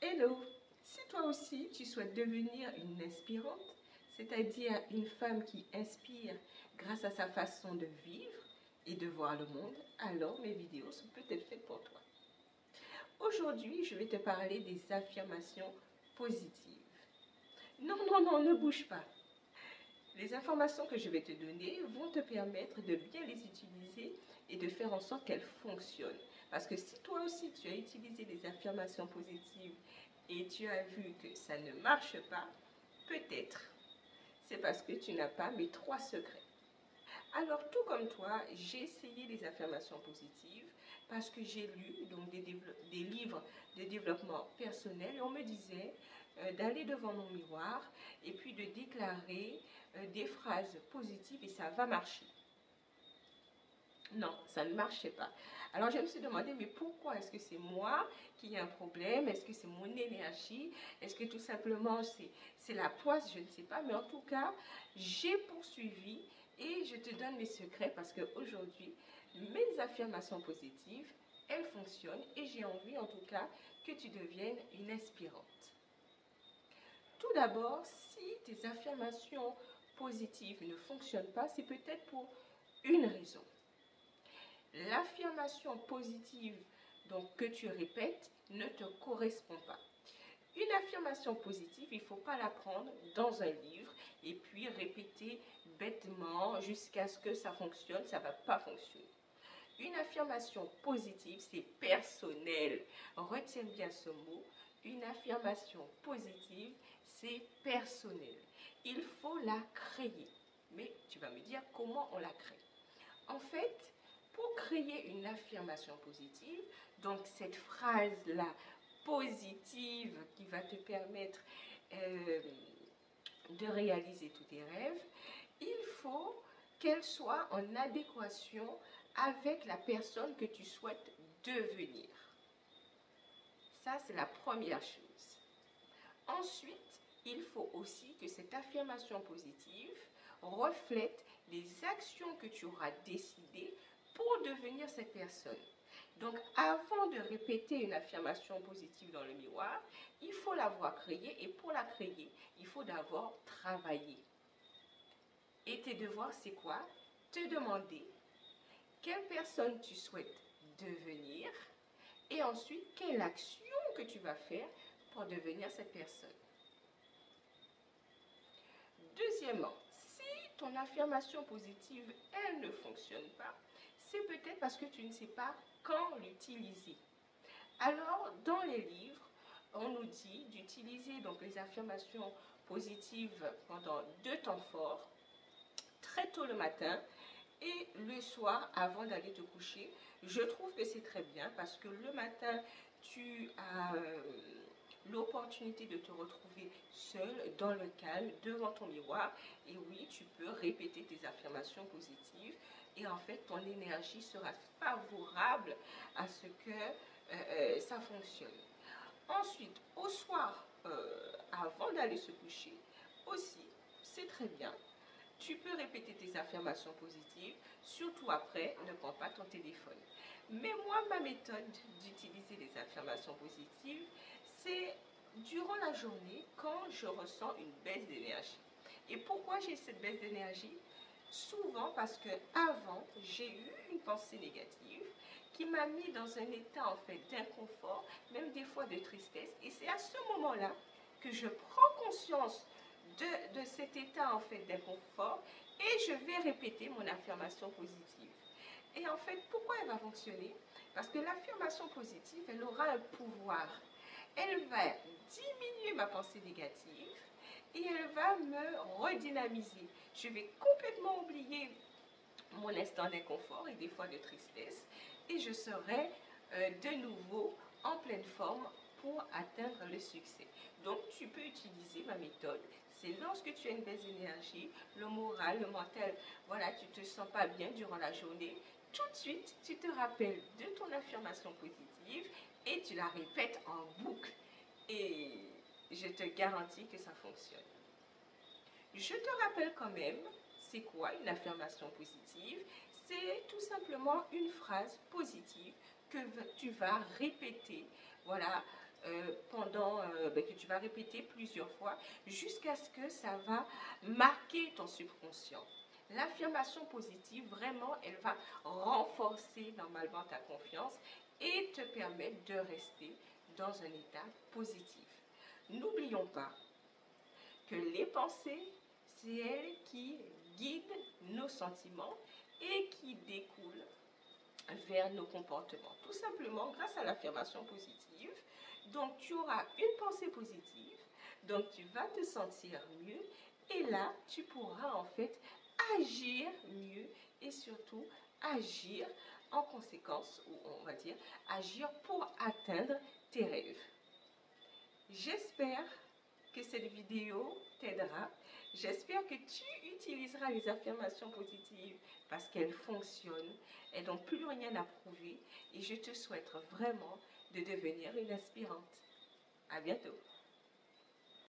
Hello! Si toi aussi tu souhaites devenir une inspirante, c'est-à-dire une femme qui inspire grâce à sa façon de vivre et de voir le monde, alors mes vidéos sont peut-être faites pour toi. Aujourd'hui, je vais te parler des affirmations positives. Non, non, non, ne bouge pas. Les informations que je vais te donner vont te permettre de bien les utiliser et de faire en sorte qu'elles fonctionnent. Parce que si toi aussi tu as utilisé les affirmations positives et tu as vu que ça ne marche pas, peut-être c'est parce que tu n'as pas mes 3 secrets. Alors tout comme toi, j'ai essayé les affirmations positives parce que j'ai lu donc des livres de développement personnel et on me disait d'aller devant mon miroir et puis de déclarer des phrases positives et ça va marcher. Non, ça ne marchait pas. Alors je me suis demandé, mais pourquoi? Est-ce que c'est moi qui ai un problème? Est-ce que c'est mon énergie? Est-ce que tout simplement c'est la poisse? Je ne sais pas. Mais en tout cas, j'ai poursuivi et je te donne mes secrets parce qu'aujourd'hui, mes affirmations positives, elles fonctionnent et j'ai envie en tout cas que tu deviennes une inspirante. Tout d'abord, si tes affirmations positives ne fonctionnent pas, c'est peut-être pour une raison. L'affirmation positive donc, que tu répètes ne te correspond pas. Une affirmation positive, il ne faut pas la prendre dans un livre et puis répéter bêtement jusqu'à ce que ça fonctionne, ça ne va pas fonctionner. Une affirmation positive, c'est personnel. Retiens bien ce mot. Une affirmation positive, c'est personnel. Il faut la créer. Mais tu vas me dire comment on la crée. En fait, pour créer une affirmation positive, donc cette phrase-là positive qui va te permettre de réaliser tous tes rêves, il faut qu'elle soit en adéquation avec la personne que tu souhaites devenir. Ça, c'est la première chose. Ensuite, il faut aussi que cette affirmation positive reflète les actions que tu auras décidées pour devenir cette personne. Donc, avant de répéter une affirmation positive dans le miroir, il faut l'avoir créée et pour la créer, il faut d'abord travailler. Et tes devoirs, c'est quoi? Te demander quelle personne tu souhaites devenir et ensuite quelle action que tu vas faire pour devenir cette personne. Deuxièmement, si ton affirmation positive, elle ne fonctionne pas, c'est peut-être parce que tu ne sais pas quand l'utiliser. Alors, dans les livres, on nous dit d'utiliser donc les affirmations positives pendant 2 temps forts, très tôt le matin et le soir avant d'aller te coucher. Je trouve que c'est très bien parce que le matin, tu as l'opportunité de te retrouver seul, dans le calme, devant ton miroir. Et oui, tu peux répéter tes affirmations positives et en fait, ton énergie sera favorable à ce que ça fonctionne. Ensuite, au soir, avant d'aller se coucher, aussi, c'est très bien. Tu peux répéter tes affirmations positives, surtout après, ne prends pas ton téléphone. Mais moi, ma méthode d'utiliser les affirmations positives, c'est durant la journée quand je ressens une baisse d'énergie. Et pourquoi j'ai cette baisse d'énergie? Souvent parce que avant j'ai eu une pensée négative qui m'a mis dans un état en fait d'inconfort, même des fois de tristesse. Et c'est à ce moment-là que je prends conscience de cet état en fait d'inconfort et je vais répéter mon affirmation positive. Et en fait, pourquoi elle va fonctionner? Parce que l'affirmation positive, elle aura un pouvoir. Elle va diminuer ma pensée négative et elle va me redynamiser. Je vais complètement oublier mon instant d'inconfort et des fois de tristesse et je serai de nouveau en pleine forme pour atteindre le succès. Donc tu peux utiliser ma méthode. C'est lorsque tu as une baisse d'énergie, le moral, le mental, voilà, tu te sens pas bien durant la journée, tout de suite tu te rappelles de ton affirmation positive et tu la répètes en boucle et je te garantis que ça fonctionne. Je te rappelle quand même, c'est quoi une affirmation positive? C'est tout simplement une phrase positive que tu vas répéter, voilà, que tu vas répéter plusieurs fois jusqu'à ce que ça va marquer ton subconscient. L'affirmation positive, vraiment, elle va renforcer normalement ta confiance et te permettre de rester dans un état positif. N'oublions pas que les pensées, c'est elles qui guident nos sentiments et qui découlent vers nos comportements. Tout simplement grâce à l'affirmation positive. Donc tu auras une pensée positive, donc tu vas te sentir mieux et là tu pourras en fait agir mieux et surtout agir en conséquence, ou on va dire agir pour atteindre tes rêves. J'espère que cette vidéo t'aidera. J'espère que tu utiliseras les affirmations positives parce qu'elles fonctionnent, elles n'ont plus rien à prouver et je te souhaite vraiment de devenir une aspirante. À bientôt.